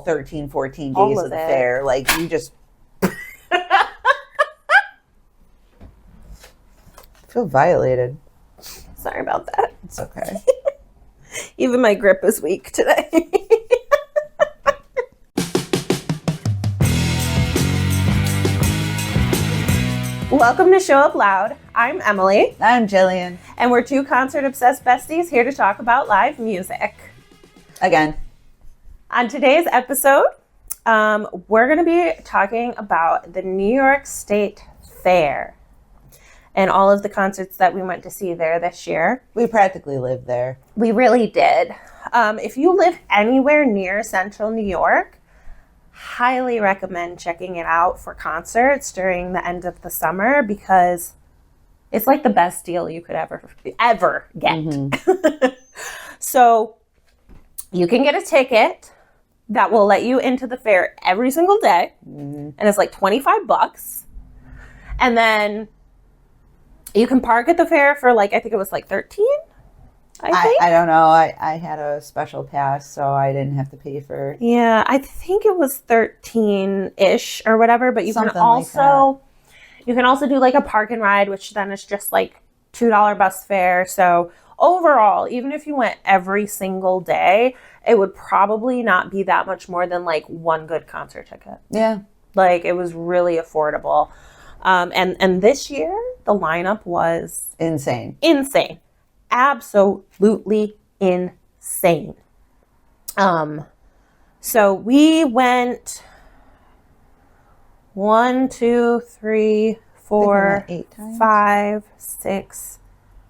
13, 14 All days of of the it. fair. Like, you just feel violated. Sorry about that. It's okay. Even my grip is weak today. Welcome to Show Up Loud. I'm Emily, I'm Jillian. and we're two concert-obsessed besties here to talk about live music. Again. On today's episode, we're going to be talking about the New York State Fair and all of the concerts that we went to see there this year. We practically live there. We really did. If you live anywhere near Central New York, highly recommend checking it out for concerts during the end of the summer because it's like the best deal you could ever get. Mm-hmm. So you can get a ticket that will let you into the fair every single day, and it's like $25. And then you can park at the fair for I think it was like $13. I don't know. I had a special pass, so I didn't have to pay for. Yeah, I think it was 13-ish or whatever. But you Something can also do like a park and ride, which then is just like $2 bus fare. So overall, even if you went every single day, it would probably not be that much more than like one good concert ticket. Yeah, like it was really affordable. And this year the lineup was insane. Absolutely insane. So we went 1, 2, 3, 4, 5, 6,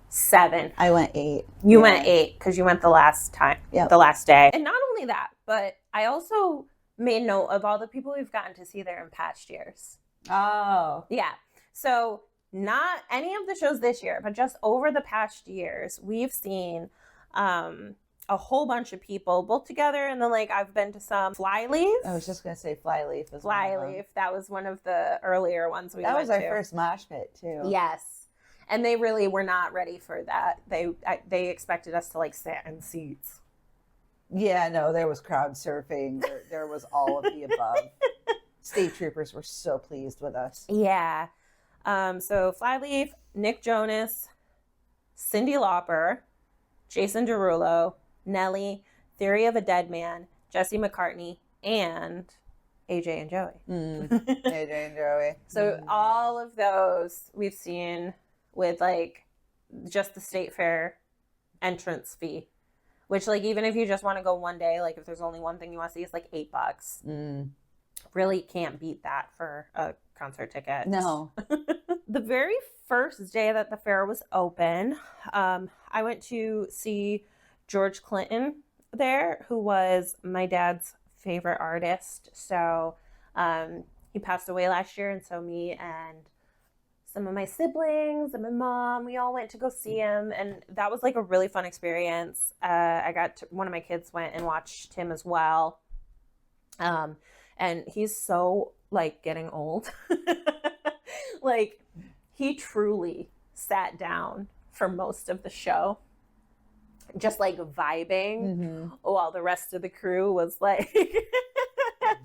7. I went 8. You went 8 because you went the last time, the last day. And not only that, but I also made note of all the people we've gotten to see there in past years. Oh. Yeah. So not any of the shows this year, but just over the past years, we've seen a whole bunch of people both together. And then I've been to some Flyleaf. I was just going to say Flyleaf. Flyleaf. That was one of the earlier ones we went to. That was our first mosh pit too. Yes. And they really were not ready for that. They expected us to sit in seats. Yeah, no, there was crowd surfing. There was all of the above. State troopers were so pleased with us. Yeah. So Flyleaf, Nick Jonas, Cyndi Lauper, Jason Derulo, Nelly, Theory of a Dead Man, Jesse McCartney, and AJ and Joey. AJ and Joey. So all of those we've seen with just the State Fair entrance fee, which even if you just want to go one day, if there's only one thing you want to see, it's $8. Really can't beat that for a concert ticket. No. The very first day that the fair was open, I went to see George Clinton there, who was my dad's favorite artist. So he passed away last year, and so me and some of my siblings and my mom, we all went to go see him, and that was a really fun experience. One of my kids went and watched him as well. And he's so getting old. He truly sat down for most of the show, just vibing while the rest of the crew was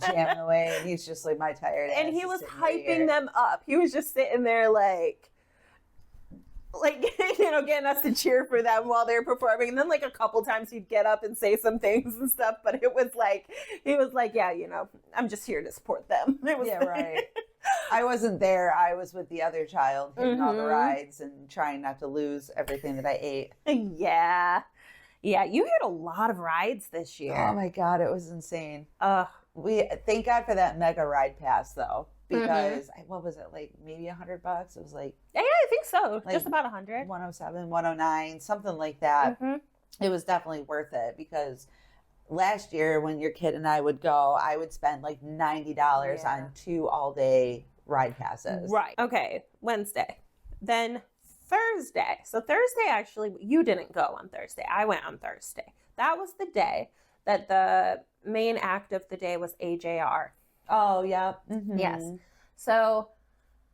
jamming away. And he's just my tired ass. And he was hyping them up. He was just sitting there getting us to cheer for them while they were performing. And then a couple times he'd get up and say some things and stuff, but it was he was yeah, I'm just here to support them. It was yeah, right. I wasn't there. I was with the other child hitting all the rides and trying not to lose everything that I ate. Yeah. Yeah, you hit a lot of rides this year. Oh my God, it was insane. We thank God for that mega ride pass though. Because what was it, maybe $100? It was yeah, I think so. Just about 100. 107, 109, something like that. It was definitely worth it because last year when your kid and I would go, I would spend $90 on 2 all-day ride passes. Right. Okay. Wednesday. Then Thursday. So Thursday, actually, you didn't go on Thursday. I went on Thursday. That was the day that the main act of the day was AJR. Oh, yeah. Yes. So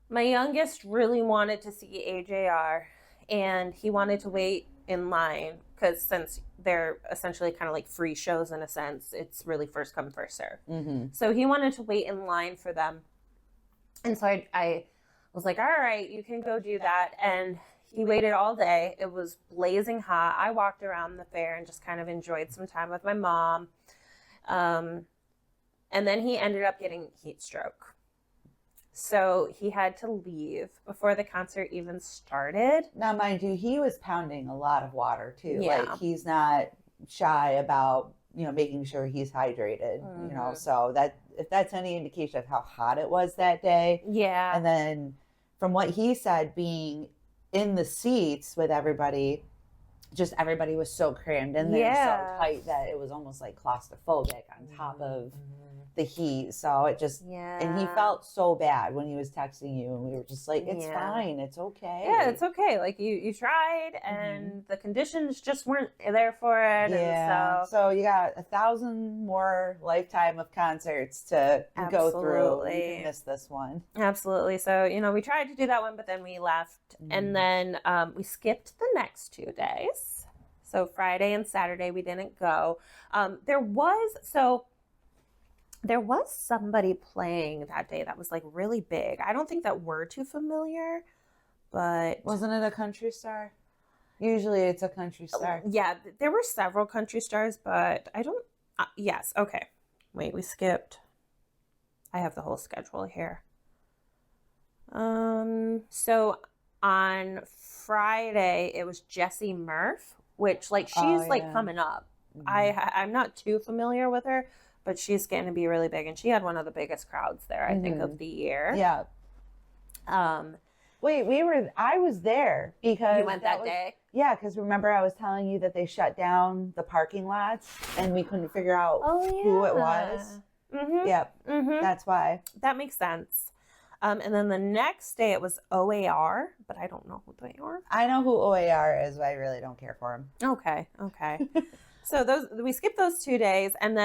my youngest really wanted to see AJR, and he wanted to wait in line because since they're essentially kind of like free shows in a sense, it's really first come, first serve. Mm-hmm. So he wanted to wait in line for them. And so I was like, all right, you can go do that. And he waited all day. It was blazing hot. I walked around the fair and just kind of enjoyed some time with my mom. And then he ended up getting heat stroke. So he had to leave before the concert even started. Now, mind you, he was pounding a lot of water too. Yeah. Like he's not shy about, making sure he's hydrated, so that if that's any indication of how hot it was that day. Yeah. And then from what he said, being in the seats with everybody, just everybody was so crammed in there, so tight that it was almost like claustrophobic on top of the heat. So it just, and he felt so bad when he was texting you, and we were just like, it's fine, it's okay. Yeah, it's okay. Like you tried, and the conditions just weren't there for it. Yeah. And so you got 1,000 more lifetime of concerts to go through. You can miss this one. Absolutely. So, we tried to do that one, but then we left. And then we skipped the next 2 days. So Friday and Saturday we didn't go. There was somebody playing that day that was like really big. I don't think that we're too familiar, but wasn't it a country star? Usually it's a country star. Yeah, there were several country stars, but I don't. Yes, okay. Wait, we skipped. I have the whole schedule here. So on Friday it was Jessie Murph, which she's like coming up. I'm not too familiar with her, but she's going to be really big, and she had one of the biggest crowds there, I think, of the year. Yeah. Wait, I was there because you went that day. Yeah, because remember I was telling you that they shut down the parking lots, and we couldn't figure out who it was. Mm-hmm. Yep. Mm-hmm. That's why. That makes sense. And then the next day it was OAR, but I don't know who they are. I know who OAR is, but I really don't care for him. Okay. So we skipped those 2 days, and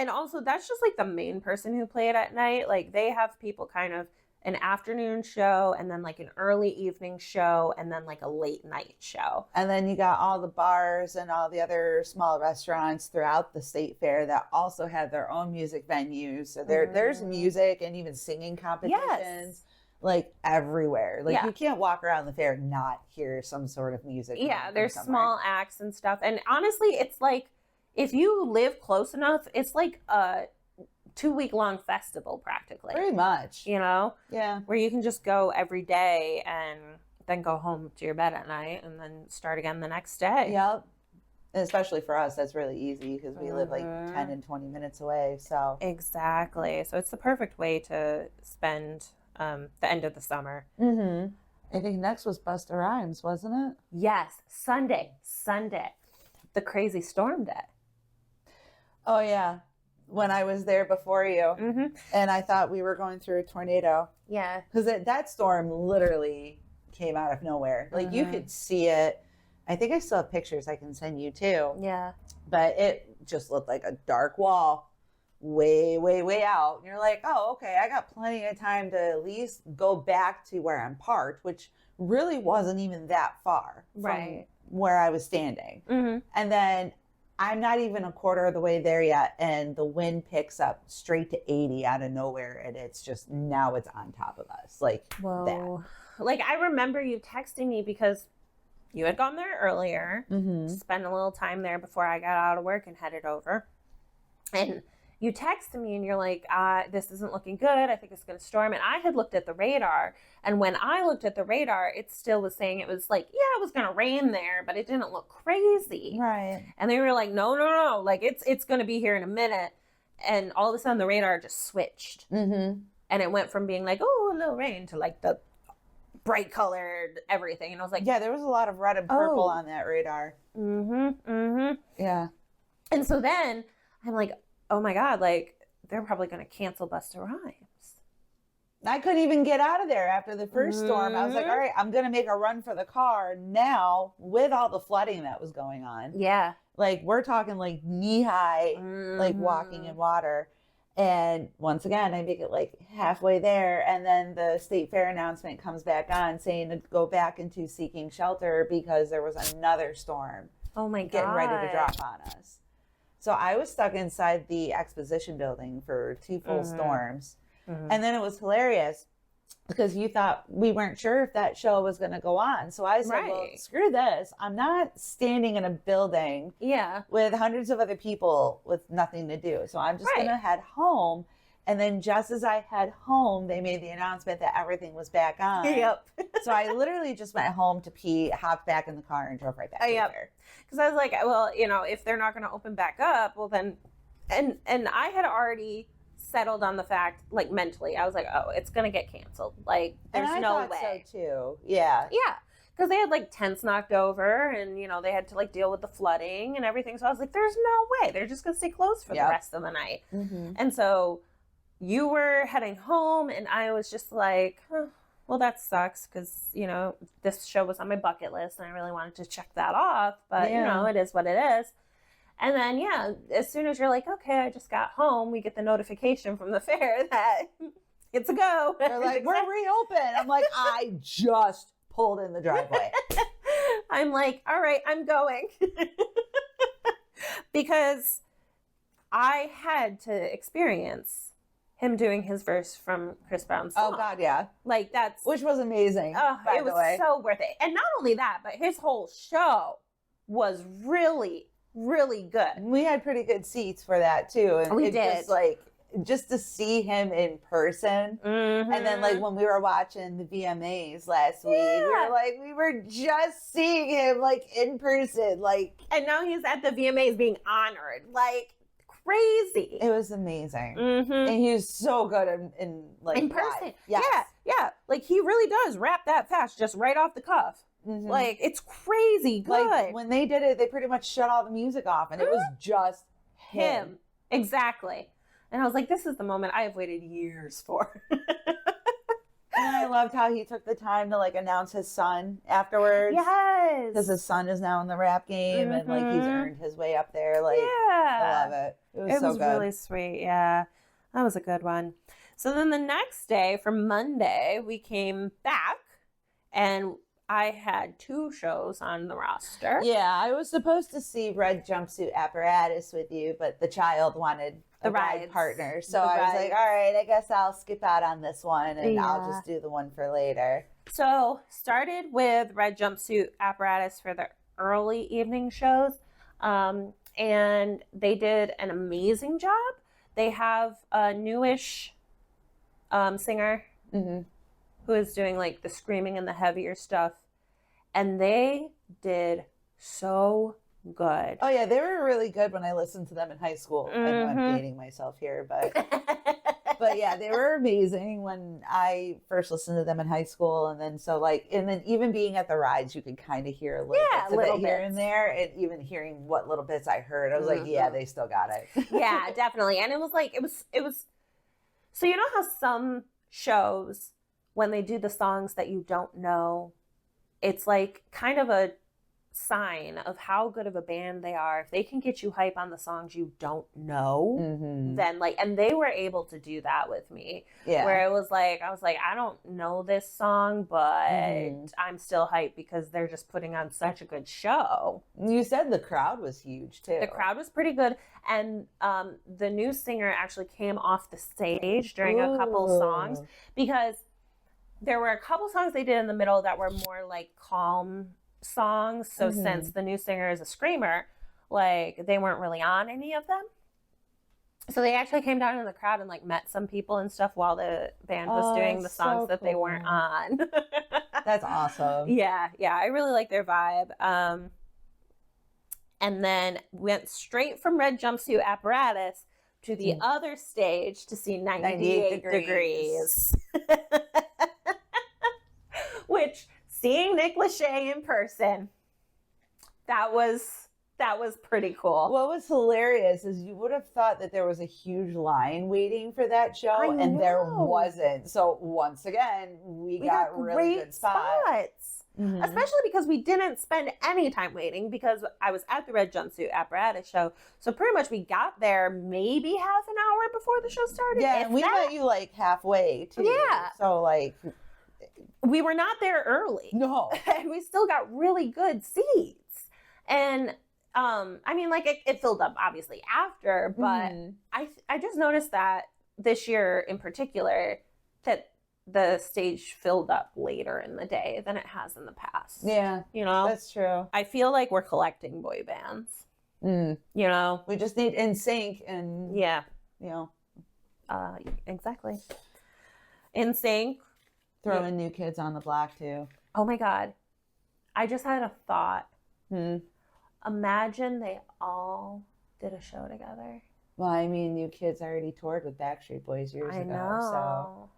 also that's just like the main person who played at night. Like they have people kind of an afternoon show, and then like an early evening show, and then like a late night show. And then you got all the bars and all the other small restaurants throughout the state fair that also have their own music venues. So there's music and even singing competitions like everywhere. Like you can't walk around the fair and not hear some sort of music. Yeah, there's small acts and stuff. And honestly, it's like if you live close enough, it's like a 2-week-long festival practically. Pretty much. Yeah. Where you can just go every day and then go home to your bed at night and then start again the next day. Yep. And especially for us, that's really easy because we live like 10 and 20 minutes away. So exactly. So it's the perfect way to spend the end of the summer. Mm-hmm. I think next was Busta Rhymes, wasn't it? Yes. Sunday. The crazy storm day. Oh, yeah. When I was there before you, and I thought we were going through a tornado. Yeah. Because that storm literally came out of nowhere. Like, you could see it. I think I still have pictures I can send you, too. Yeah. But it just looked like a dark wall way, way, way out. And you're like, oh, okay, I got plenty of time to at least go back to where I'm parked, which really wasn't even that far from where I was standing. Mm-hmm. And then I'm not even a quarter of the way there yet, and the wind picks up straight to 80 out of nowhere, and it's just, now it's on top of us. Like, that. Like, I remember you texting me because you had gone there earlier, spent a little time there before I got out of work and headed over. And you texted me and you're like, this isn't looking good. I think it's going to storm. And I had looked at the radar. And when I looked at the radar, it still was saying it was like, yeah, it was going to rain there, but it didn't look crazy. Right. And they were like, no. Like, it's going to be here in a minute. And all of a sudden the radar just switched. Mm-hmm. And it went from being like, oh, a little rain to like the bright colored everything. And I was like, yeah, there was a lot of red and purple on that radar. Yeah. And so then I'm like, oh my God, like they're probably going to cancel Busta Rhymes. I couldn't even get out of there after the first storm. I was like, all right, I'm going to make a run for the car now with all the flooding that was going on. Yeah. Like, we're talking like knee high, like walking in water. And once again, I make it like halfway there. And then the state fair announcement comes back on saying to go back into seeking shelter because there was another storm Oh my God. getting ready to drop on us. So I was stuck inside the exposition building for 2 full storms. And then it was hilarious because you thought we weren't sure if that show was going to go on. So I said, well, Right. screw this. I'm not standing in a building Yeah. with hundreds of other people with nothing to do. So I'm just going to head home. And then just as I head home, they made the announcement that everything was back on. Yep. So I literally just went home to pee, hopped back in the car, and drove right back here. Because I was like, well, you know, if they're not going to open back up, well then, and I had already settled on the fact, like mentally, I was like, oh, it's going to get canceled. Like, there's And I no thought way. so too. Yeah. Yeah. Because they had like tents knocked over and, you know, they had to like deal with the flooding and everything. So I was like, there's no way. They're just going to stay closed for the rest of the night. Mm-hmm. And so you were heading home and I was just like, well, that sucks because, you know, this show was on my bucket list and I really wanted to check that off. But, you know, it is what it is. And then, yeah, as soon as you're like, okay, I just got home, we get the notification from the fair that it's a go. They're like, we're reopened. I'm like, I just pulled in the driveway. I'm like, all right, I'm going. Because I had to experience him doing his verse from Chris Brown's song. Oh, God, yeah. Like, that's... Which was amazing, by it the way. was so worth it. And not only that, but his whole show was really, really good. We had pretty good seats for that, too. And We it did. Just, like, just to see him in person. Mm-hmm. And then, like, when we were watching the VMAs last week, we were just seeing him, like, in person. Like, and now he's at the VMAs being honored. Like, crazy. it was amazing. Mm-hmm. And he was so good in person. live. Yes. Yeah. Like, he really does rap that fast, just right off the cuff. Mm-hmm. Like, it's crazy good. Like, when they did it, they pretty much shut all the music off, and it was just him. Exactly. And I was like, this is the moment I have waited years for. And I loved how he took the time to, like, announce his son afterwards. Yes. Because his son is now in the rap game, and, like, he's earned his way up there. Like, I love it. It was so good. Really sweet. Yeah. That was a good one. So then the next day, for Monday, we came back, and I had 2 shows on the roster. Yeah, I was supposed to see Red Jumpsuit Apparatus with you, but the child wanted a ride partner. So I was like, all right, I guess I'll skip out on this one, and I'll just do the one for later. So started with Red Jumpsuit Apparatus for the early evening shows. And they did an amazing job. They have a newish singer who is doing like the screaming and the heavier stuff. And they did so good. Oh, yeah, they were really good when I listened to them in high school. I know I'm dating myself here, but yeah, they were amazing when I first listened to them in high school. And then even being at the rides, you could kind of hear little bits of it here and there. And even hearing what little bits I heard, I was like, yeah, they still got it. Yeah, definitely. And it was like, it was, so you know how some shows, when they do the songs that you don't know, it's like kind of a sign of how good of a band they are. If they can get you hype on the songs you don't know, then like, and they were able to do that with me. Yeah. Where it was like, I was like, I don't know this song, but I'm still hyped because they're just putting on such a good show. You said the crowd was huge too. The crowd was pretty good. And the new singer actually came off the stage during a couple songs because there were a couple songs they did in the middle that were more like calm songs. So since the new singer is a screamer, like they weren't really on any of them. So they actually came down in the crowd and like met some people and stuff while the band was doing the songs that they weren't on. That's awesome. Yeah. I really like their vibe. And then went straight from Red Jumpsuit Apparatus to the other stage to see 98 Degrees. Which, seeing Nick Lachey in person, that was pretty cool. What was hilarious is you would have thought that there was a huge line waiting for that show, and there wasn't. So once again, we got really good spots. Especially because we didn't spend any time waiting because I was at the Red Jumpsuit Apparatus show. So pretty much we got there maybe half an hour before the show started. Yeah, and we met you like halfway too. Yeah. So like, we were not there early. No. And we still got really good seats. And I mean, like it filled up obviously after, but I just noticed that this year in particular that the stage filled up later in the day than it has in the past. Yeah, you know, that's true. I feel like we're collecting boy bands. You know, we just need NSYNC and yeah, you know, exactly. NSYNC. Throw in New Kids on the Block too. Oh my God, I just had a thought. Imagine they all did a show together. Well, I mean, New Kids already toured with Backstreet Boys years ago, so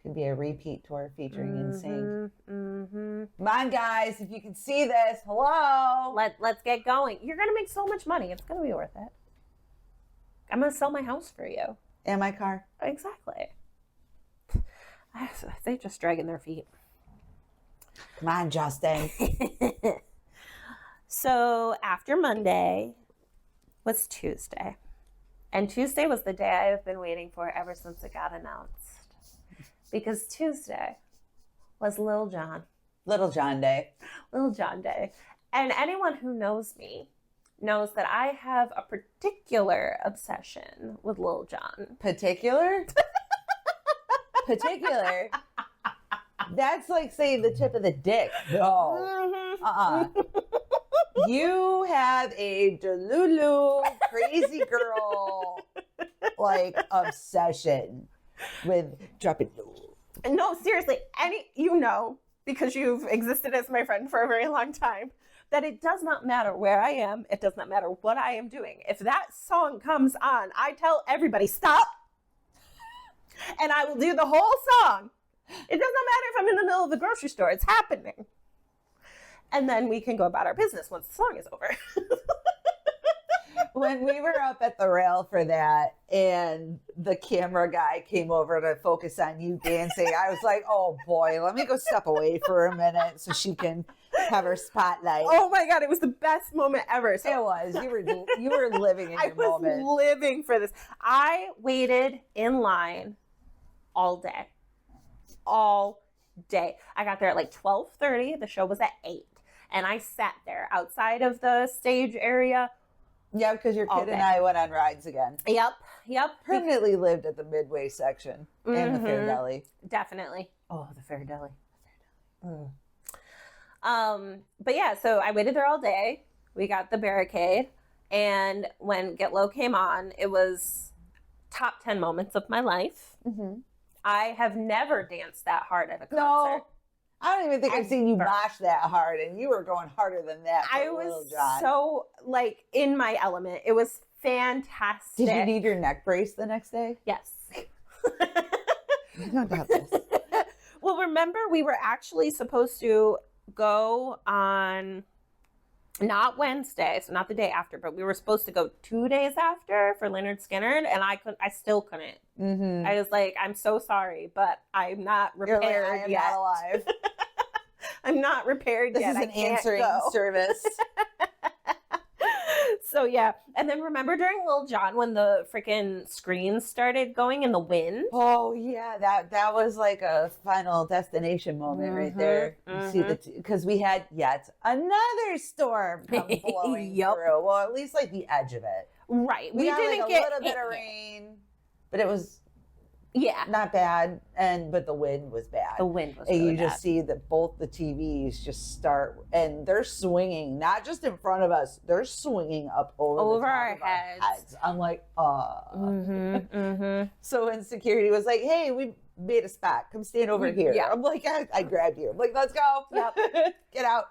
could be a repeat tour featuring NSYNC. Come on, guys, if you can see this, hello. Let's get going. You're gonna make so much money. It's gonna be worth it. I'm gonna sell my house for you. And my car. Exactly. They're just dragging their feet. Come on, Justin. So after Monday was Tuesday. And Tuesday was the day I have been waiting for ever since it got announced. Because Tuesday was Lil Jon. Little John Day. Lil Jon Day. And anyone who knows me knows that I have a particular obsession with Lil Jon. Particular? Particular? That's like saying the tip of the dick. No. You have a delulu, crazy girl, like, obsession with dropping low. No, seriously, because you've existed as my friend for a very long time, that it does not matter where I am. It does not matter what I am doing. If that song comes on, I tell everybody, stop. And I will do the whole song. It does not matter if I'm in the middle of the grocery store. It's happening. And then we can go about our business once the song is over. When we were up at the rail for that and the camera guy came over to focus on you dancing, I was like, oh boy, let me go step away for a minute so she can have her spotlight. Oh my God, it was the best moment ever. So it was. You were living in your moment. I was living for this. I waited in line all day. All day. I got there at like 12:30. The show was at 8. And I sat there outside of the stage area. Yeah, because your kid and I went on rides again. Yep. Permanently lived at the Midway section and the Fair Deli. Definitely. Oh, the Fair Deli. But yeah, so I waited there all day. We got the barricade. And when Get Low came on, it was top 10 moments of my life. I have never danced that hard at a concert. No. I don't even think I've seen you mosh that hard, and you were going harder than that. I was so, like, in my element. It was fantastic. Did you need your neck brace the next day? Yes. I don't doubt this. Well, remember, we were actually supposed to go on, not Wednesday, so not the day after, but we were supposed to go 2 days after for Lynyrd Skynyrd, and I still couldn't. I was like, I'm so sorry, but I'm not repaired I am yet. not alive. I'm not repaired yet. This is an answering service. So yeah, and then remember during Lil Jon when the freaking screens started going in the wind? Oh yeah, that was like a Final Destination moment right there. You see because we had yet another storm come blowing through. Well, at least like the edge of it. Right. We didn't like get a little bit of rain, but it was not bad, but the wind was bad. The wind was and really you just see that both the TVs just start, and they're swinging, not just in front of us, they're swinging up over our heads. I'm like, So when security was like, hey, we made a spot, come stand over here. Yeah. I'm like, I grabbed you. I'm like, let's go. Yep. Get out.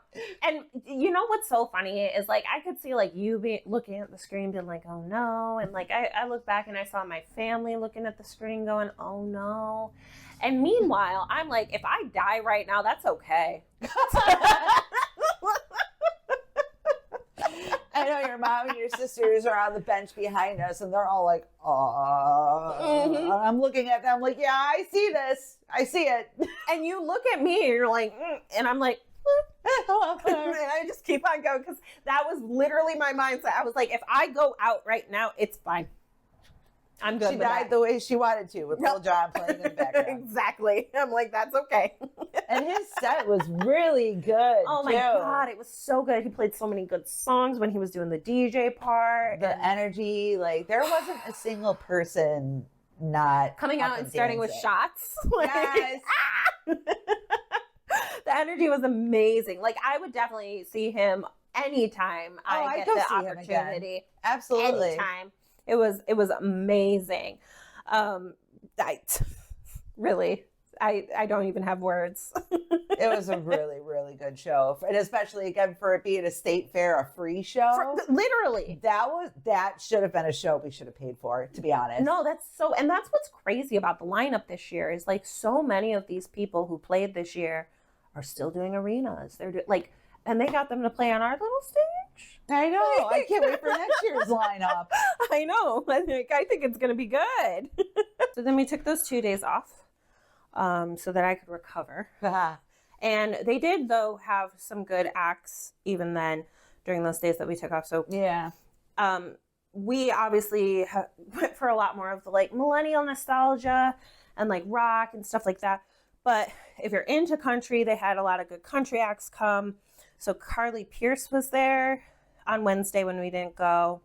And you know what's so funny is like I could see like you be looking at the screen being like, oh no, and like I look back and I saw my family looking at the screen going, oh no. And meanwhile, I'm like, if I die right now, that's okay. I know your mom and your sisters are on the bench behind us, and they're all like, "Oh." I'm looking at them like, "Yeah, I see this. I see it." And you look at me, and you're like, and I'm like, and I just keep on going because that was literally my mindset. I was like, if I go out right now, it's fine. I'm good She with died that. the way she wanted to, with Lil Jon playing in the background. Exactly. I'm like, that's okay. And his set was really good. Oh my God, it was so good. He played so many good songs when he was doing the DJ part. The energy, like there wasn't a single person not coming up out and starting with dancing. shots. Like, Yes. the energy was amazing. Like I would definitely see him anytime I I'd get go the see him again. opportunity. Absolutely. Anytime. It was amazing. I really I don't even have words. It was a really, really good show. And especially again for it being a state fair, a free show. Literally. That should have been a show we should have paid for, to be honest. No, that's what's crazy about the lineup this year is like so many of these people who played this year are still doing arenas. They're and they got them to play on our little stage. I know. I can't wait for next year's lineup. I know. I think it's going to be good. So then we took those 2 days off so that I could recover. And they did, though, have some good acts even then during those days that we took off. So Yeah. we obviously went for a lot more of the like millennial nostalgia and like rock and stuff like that. But if you're into country, they had a lot of good country acts come. So Carly Pierce was there on Wednesday when we didn't go.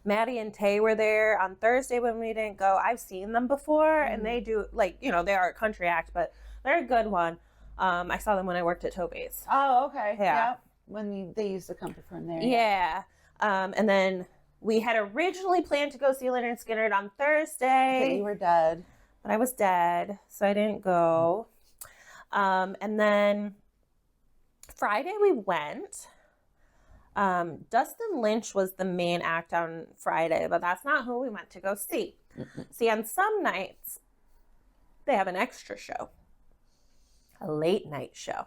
Maddie and Tay were there on Thursday when we didn't go. I've seen them before, and they do, like, you know, they are a country act, but they're a good one. I saw them when I worked at Toby's. Oh, okay. Yeah. Yep. When they used to come from there. Yeah. And then we had originally planned to go see Lynyrd Skynyrd on Thursday. But you were dead. But I was dead, so I didn't go. And then Friday we went. Dustin Lynch was the main act on Friday, but that's not who we went to go see. See, on some nights, they have an extra show, a late night show.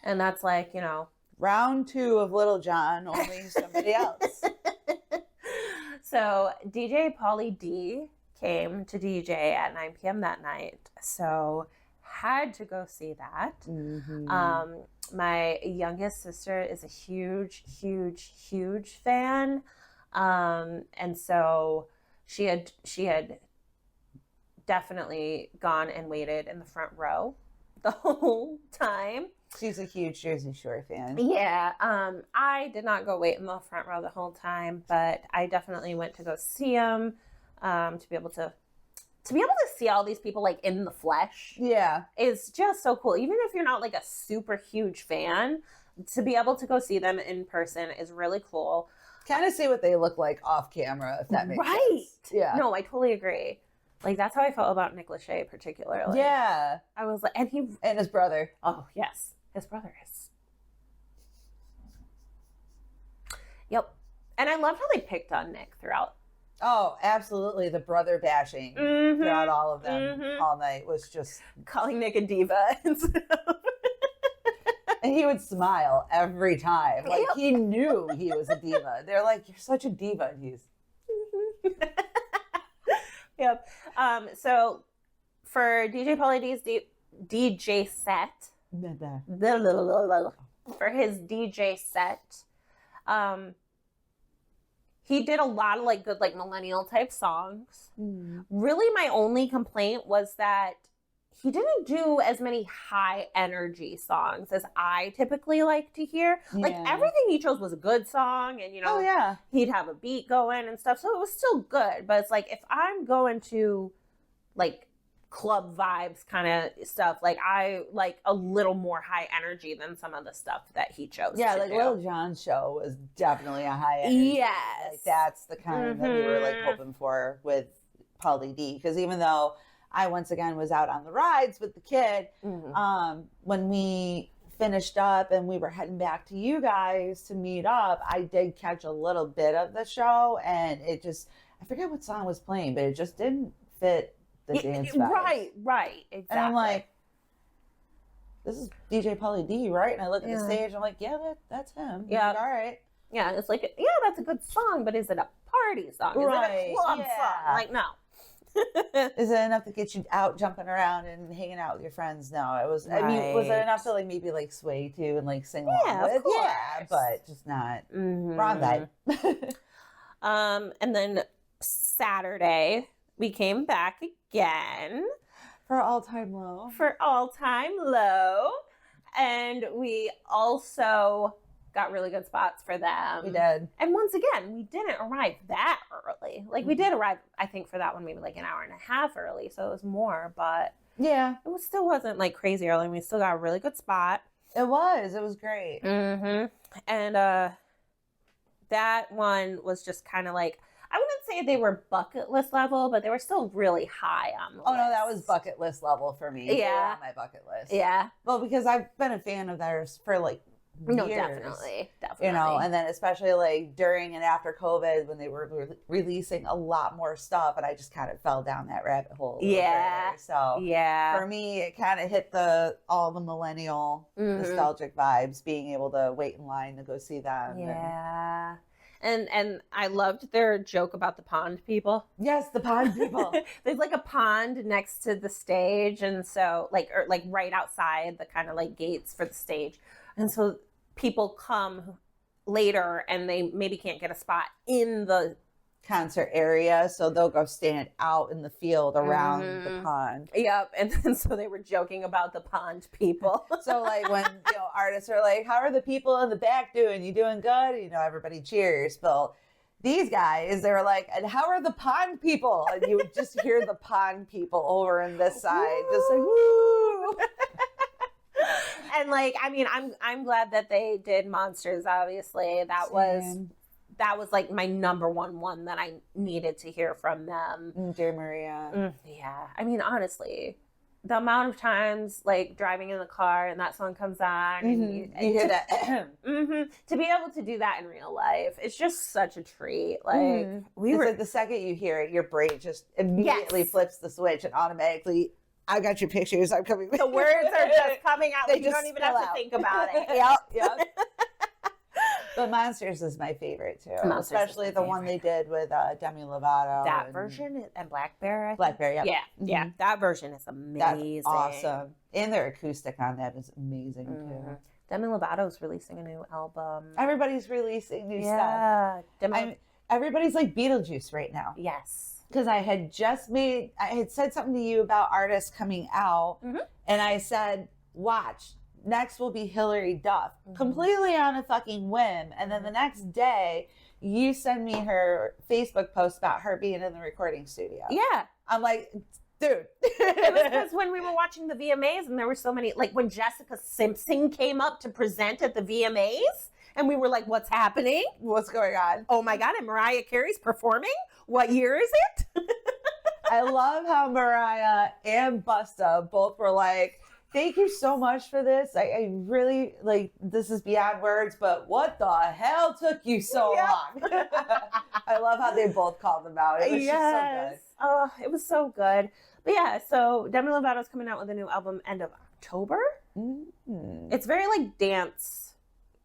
And that's like, you know. Round 2 of Little John, only somebody else. So DJ Pauly D came to DJ at 9 p.m. that night. So had to go see that. Mm-hmm. My youngest sister is a huge fan. And so she had definitely gone and waited in the front row the whole time. She's a huge Jersey Shore fan. Yeah. I did not go wait in the front row the whole time, but I definitely went to go see him, to be able to see all these people like in the flesh. Yeah. Is just so cool. Even if you're not like a super huge fan, to be able to go see them in person is really cool. Kind of see what they look like off camera, if that makes sense. Yeah. No, I totally agree. Like, that's how I felt about Nick Lachey particularly. Yeah. I was like, and his brother. Oh, yes. His brother is. Yep. And I loved how they picked on Nick throughout. Oh, absolutely. The brother bashing throughout all of them all night was just... Calling Nick a diva and stuff. And he would smile every time. Like, he knew he was a diva. They're like, you're such a diva. And he's... Yep. So for DJ Pauly D's DJ set, for his DJ set, he did a lot of like good like millennial type songs. Really, my only complaint was that he didn't do as many high energy songs as I typically like to hear. Like everything he chose was a good song, and you know, he'd have a beat going and stuff, so it was still good. But it's like if I'm going to like club vibes kind of stuff, like I like a little more high energy than some of the stuff that he chose. Yeah, to like do. Lil Jon's show was definitely a high energy. Yes, like that's the kind that we were like hoping for with Pauly D. Because even though I once again was out on the rides with the kid, when we finished up and we were heading back to you guys to meet up, I did catch a little bit of the show, and it just, I forget what song was playing, but it just didn't fit the dance vibes. Right, exactly. And I'm like, this is DJ Pauly D, right? And I look at the stage, I'm like, yeah, that's him. Yeah. Like, all right. Yeah, it's like, yeah, that's a good song, but is it a party song? Is it a club song? Like, no. Is it enough to get you out jumping around and hanging out with your friends? No, it was. I mean, was it enough to like maybe like sway to and like sing along with? Of course. Yeah, but just not wrong vibe. And then Saturday, we came back again For all-time low. for all-time low. And we also got really good spots for them. We did. And once again, we didn't arrive that early. Like, we did arrive, I think, for that one, maybe like an hour and a half early. So it was more, but Yeah, it still wasn't like crazy early. We still got a really good spot. it was. It was great. Mm-hmm. And that one was just kind of like, I wouldn't say they were bucket list level, but they were still really high on the Oh, list. no, that was bucket list level for me. They were Yeah. on my bucket list. Yeah. Well, because I've been a fan of theirs for like No, years. definitely. You know, and then especially like during and after COVID when they were releasing a lot more stuff, and I just kind of fell down that rabbit hole. a little Yeah. further. So Yeah. for me, it kind of hit all the millennial Mhm. nostalgic vibes, being able to wait in line to go see them. Yeah. And I loved their joke about the pond people. Yes, the pond people. There's like a pond next to the stage, and so like right outside the kind of like gates for the stage. And so people come later and they maybe can't get a spot in the concert area, so they'll go stand out in the field around the pond. Yep. And then so they were joking about the pond people. So like when artists are like, "How are the people in the back doing? You doing good?" Everybody cheers. But these guys, they were like, "And how are the pond people?" And you would just hear the pond people over in this side, just like woo. And like, I mean, I'm glad that they did Monsters. Obviously, that was like my number one that I needed to hear from them. Dear Maria. Yeah, I mean, honestly, the amount of times like driving in the car and that song comes on, and You hear that? to be able to do that in real life, it's just such a treat. Like we It's were like the second you hear it, your brain just immediately flips the switch and automatically, I got your pictures. I'm coming. the words are just coming out. They Like, you just don't even spill have to out. think about it. Yep. But Monsters is my favorite too, Monsters is especially my the one they did with Demi Lovato. That and version and Black Bear. I think. Blackberry. Yep. Yeah, that version is That's amazing. awesome. And their acoustic on that is amazing too. Demi Lovato's releasing a new album. Everybody's releasing new stuff. Yeah, Everybody's like Beetlejuice right now. yes. Because I had said something to you about artists coming out, and I said, watch, next will be Hilary Duff, completely on a fucking whim. And then the next day, you send me her Facebook post about her being in the recording studio. Yeah. I'm like, dude. It was because when we were watching the VMAs and there were so many, like when Jessica Simpson came up to present at the VMAs, and we were like, what's happening? What's going on? Oh my God, and Mariah Carey's performing? What year is it? I love how Mariah and Busta both were like, thank you so much for this. I really, like, this is beyond words, but what the hell took you so long? I love how they both called them out. It was just so good. Oh, it was so good. But yeah, so Demi Lovato's coming out with a new album end of October. It's very like dance,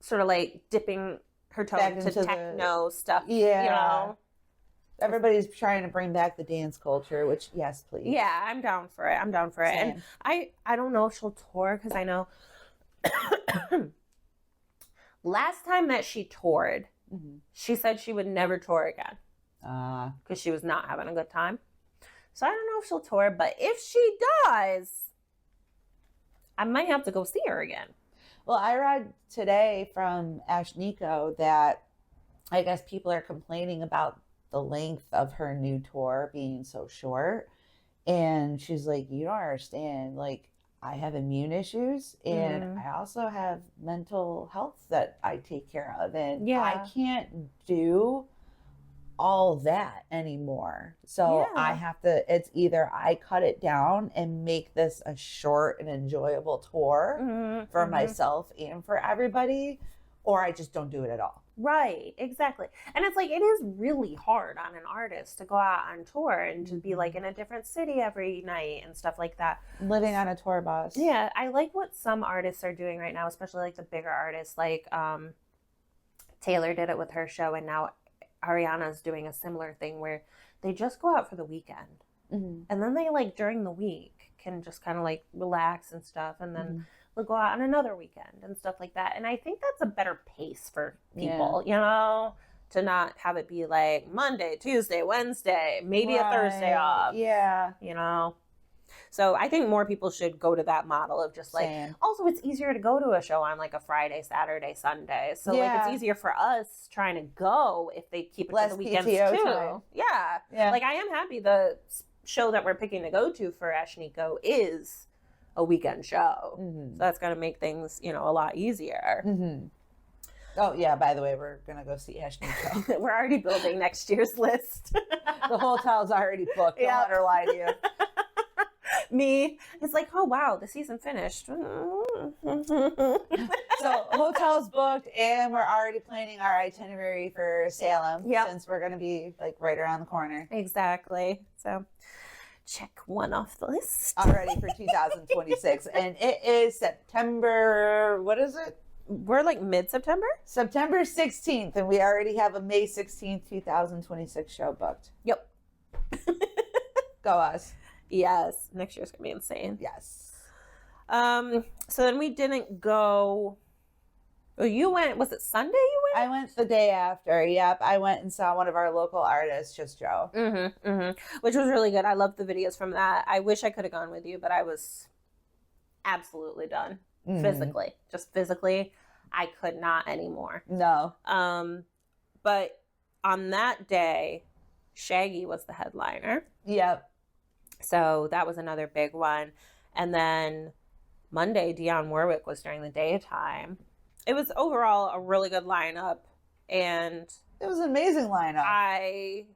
sort of like dipping her toe Back into into techno stuff. Yeah. You know? Everybody's trying to bring back the dance culture, which, yes, please. Yeah, I'm down for it. Same. And I don't know if she'll tour, because I know last time that she toured, she said she would never tour again because she was not having a good time. So I don't know if she'll tour, but if she does, I might have to go see her again. Well, I read today from Ash Nico that I guess people are complaining about the length of her new tour being so short. And she's like, you don't understand. Like, I have immune issues and I also have mental health that I take care of. And I can't do all that anymore. So I have to, it's either I cut it down and make this a short and enjoyable tour for myself and for everybody, or I just don't do it at all. Right, exactly. And it's like, it is really hard on an artist to go out on tour and to be like in a different city every night and stuff like that. Living on a tour bus. Yeah, I like what some artists are doing right now, especially like the bigger artists. Like Taylor did it with her show, and now Ariana's doing a similar thing where they just go out for the weekend. And then they like during the week can just kind of like relax and stuff, and then they'll go out on another weekend and stuff like that. And I think that's a better pace for people, you know, to not have it be like Monday, Tuesday, Wednesday, maybe a Thursday off. Yeah. You know? So I think more people should go to that model of just like, Same. also it's easier to go to a show on like a Friday, Saturday, Sunday. So like Yeah. it's easier for us trying to go if they keep it Less to the weekends PTO too. time. Yeah. Yeah. Like I am happy the show that we're picking to go to for Ashnico is a weekend show. Mm-hmm. So that's going to make things, you know, a lot easier. Mm-hmm. Oh, yeah, by the way, we're going to go see Ashnico. We're already building next year's list. The hotel's already booked. Don't let her lie to you. Me, it's like, oh wow, the season finished. So hotel's booked, and we're already planning our itinerary for Salem. Yep. Since we're going to be like right around the corner. Exactly. So check one off the list. Already for 2026. And it is September, what is it? We're like mid-September? September 16th, and we already have a May 16th, 2026 show booked. Yep. Go us. Yes. Next year's gonna be insane. Yes. So then we didn't go. Oh, you went, was it Sunday you went? I went the day after. Yep. I went and saw one of our local artists, Just Joe. Mm-hmm, mm-hmm. Which was really good. I loved the videos from that. I wish I could have gone with you, but I was absolutely done. Physically. Just physically. I could not anymore. No. But on that day, Shaggy was the headliner. Yep. So that was another big one. And then Monday, Dionne Warwick was during the daytime. It was overall a really good lineup. And It was an amazing lineup. I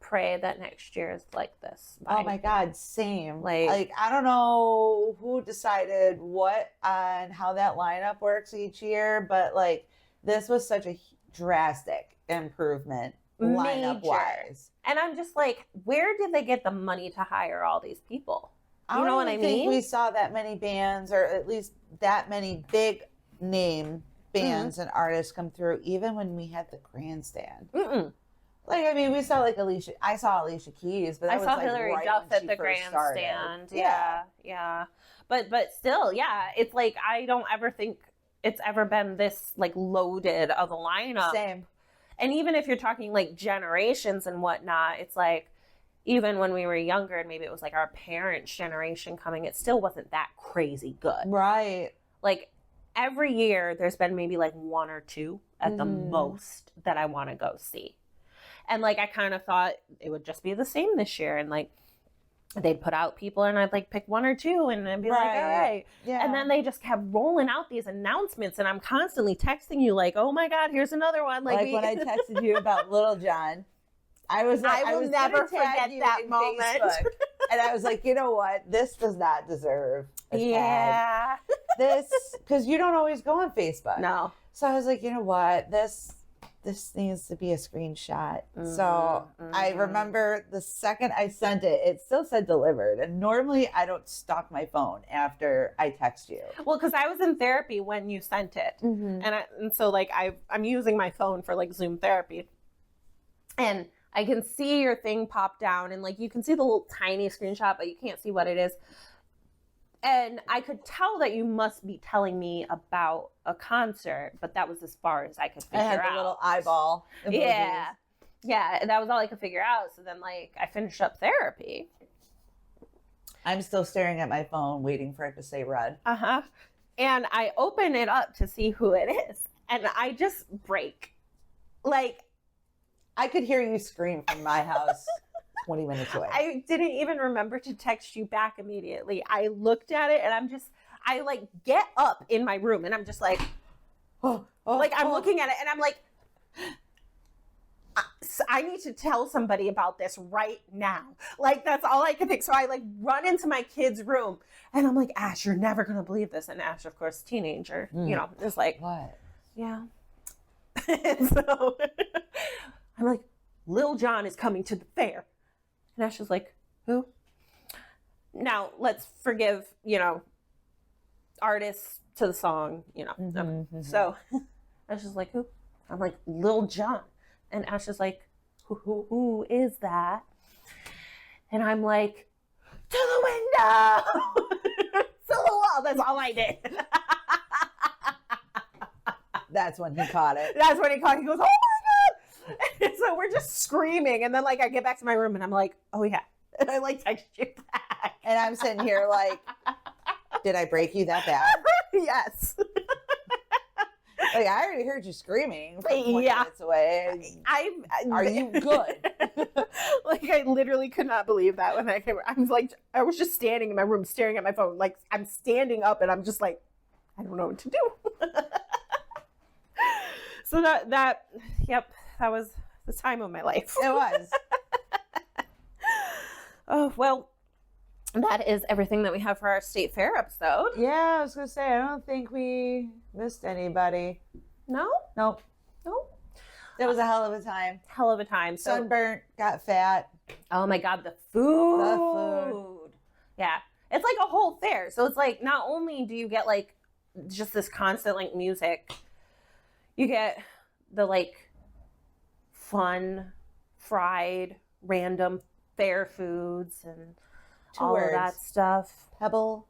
pray that next year is like this. Oh my God, same. Like I don't know who decided what on how that lineup works each year, but like this was such a drastic improvement lineup wise. And I'm just like, where did they get the money to hire all these people? I know what I don't think mean? we saw that many bands, or at least that many big name bands and artists come through, even when we had the grandstand. Mm-mm. Like, I mean, we saw like Alicia. I saw Alicia Keys, but that I was saw like Hillary right Duff when at she the first started. grandstand. Yeah. But still, yeah, it's like I don't ever think it's ever been this like loaded of a lineup. Same. And even if you're talking like generations and whatnot, it's like even when we were younger and maybe it was like our parents' generation coming, it still wasn't that crazy good. Right. Like every year there's been maybe like one or two at the most that I want to go see. And like I kind of thought it would just be the same this year, and like they'd put out people and I'd like pick one or two and I'd be like, all right. Yeah. And then they just kept rolling out these announcements and I'm constantly texting you like, oh my God, here's another one. Like when I texted you about Little John, I was like, I will was never gonna tag forget you that in moment. Facebook. And I was like, you know what? This does not deserve a tag. Yeah. This, because you don't always go on Facebook. No. So I was like, you know what? This needs to be a screenshot. So I remember the second I sent it, it still said delivered. And normally I don't stalk my phone after I text you. Well, because I was in therapy when you sent it. And so like I'm using my phone for like Zoom therapy. And I can see your thing pop down and like you can see the little tiny screenshot, but you can't see what it is. And I could tell that you must be telling me about a concert, but that was as far as I could figure out. I had the little eyeball emojis. Yeah, and that was all I could figure out. So then like I finished up therapy. I'm still staring at my phone waiting for it to say red. Uh-huh. And I open it up to see who it is. And I just break. Like I could hear you scream from my house 20 minutes away. I didn't even remember to text you back immediately. I looked at it and I like get up in my room and I'm just like, I'm looking at it and I'm like, I need to tell somebody about this right now. Like, that's all I could think. So I like run into my kid's room and I'm like, Ash, you're never going to believe this. And Ash, of course, teenager, you know, is like, what? Yeah. And so I'm like, Lil Jon is coming to the fair. And Ash is like, who? Now, let's forgive, you know, artists to the song, you know. So Ash is like, who? I'm like, Lil Jon. And Ash is like, who is that? And I'm like, to the window! To the wall! That's all I did. That's when he caught it. That's when he caught it. He goes, oh my God! So we're just screaming. And then like I get back to my room and I'm like, oh yeah. And I like text you back. And I'm sitting here like, did I break you that bad? Yes. Like, I already heard you screaming from 20 Yeah. minutes away. Are you good? Like, I literally could not believe that when I came. I was just standing in my room staring at my phone. Like, I'm standing up and I'm just like, I don't know what to do. So that was the time of my life. It was. Oh, well, that is everything that we have for our state fair episode. Yeah, I was going to say, I don't think we missed anybody. No? Nope. No? It was a hell of a time. Hell of a time. So, Sunburnt, got fat. oh my God, the food. The food. Yeah. It's like a whole fair. So it's like, not only do you get like just this constant like music, you get the like fun, fried, random fair foods and all of that stuff. Pebble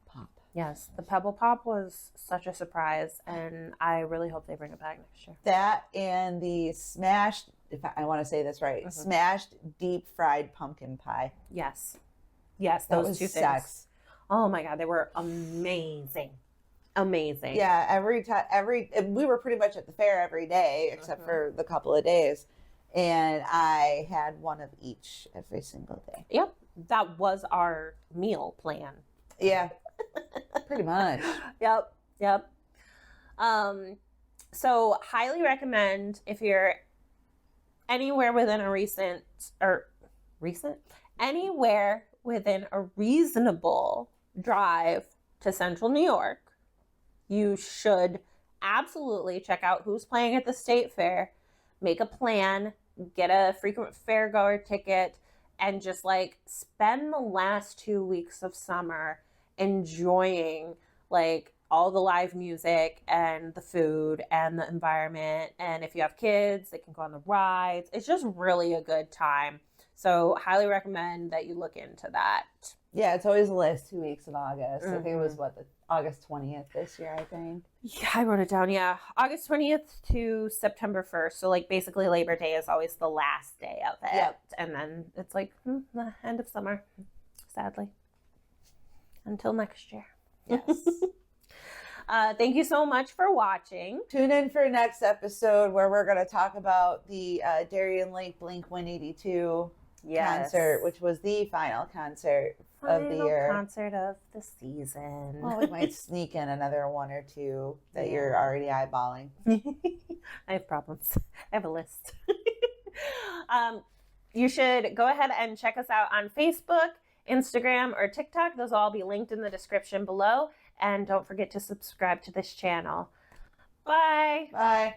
Pop. Yes, the Pebble Pop was such a surprise, and I really hope they bring it back next year. That and the smashed, if I want to say this right, smashed deep fried pumpkin pie. Yes. Yes, That those was two sex. things. Oh my God, they were amazing. Amazing. Yeah, every time, we were pretty much at the fair every day except for the couple of days, and I had one of each every single day. Yep. That was our meal plan. Yeah, pretty much. Yep. So highly recommend if you're anywhere within anywhere within a reasonable drive to Central New York, you should absolutely check out who's playing at the state fair, make a plan, get a frequent fairgoer ticket, and just like spend the last 2 weeks of summer enjoying like all the live music and the food and the environment. And if you have kids, they can go on the rides. It's just really a good time. So highly recommend that you look into that. Yeah, it's always the last 2 weeks of August. I think it was the August 20th this year, I think. Yeah, I wrote it down. Yeah. August 20th to September 1st. So like basically Labor Day is always the last day of it. Yep. And then it's like the end of summer, sadly. Until next year. Yes. Thank you so much for watching. Tune in for next episode where we're going to talk about the Darien Lake Blink-182 concert, which was the final concert of the year. Concert of the season. Well, we might sneak in another one or two that you're already eyeballing. I have problems. I have a list. You should go ahead and check us out on Facebook, Instagram, or TikTok. Those will all be linked in the description below. And don't forget to subscribe to this channel. Bye. Bye.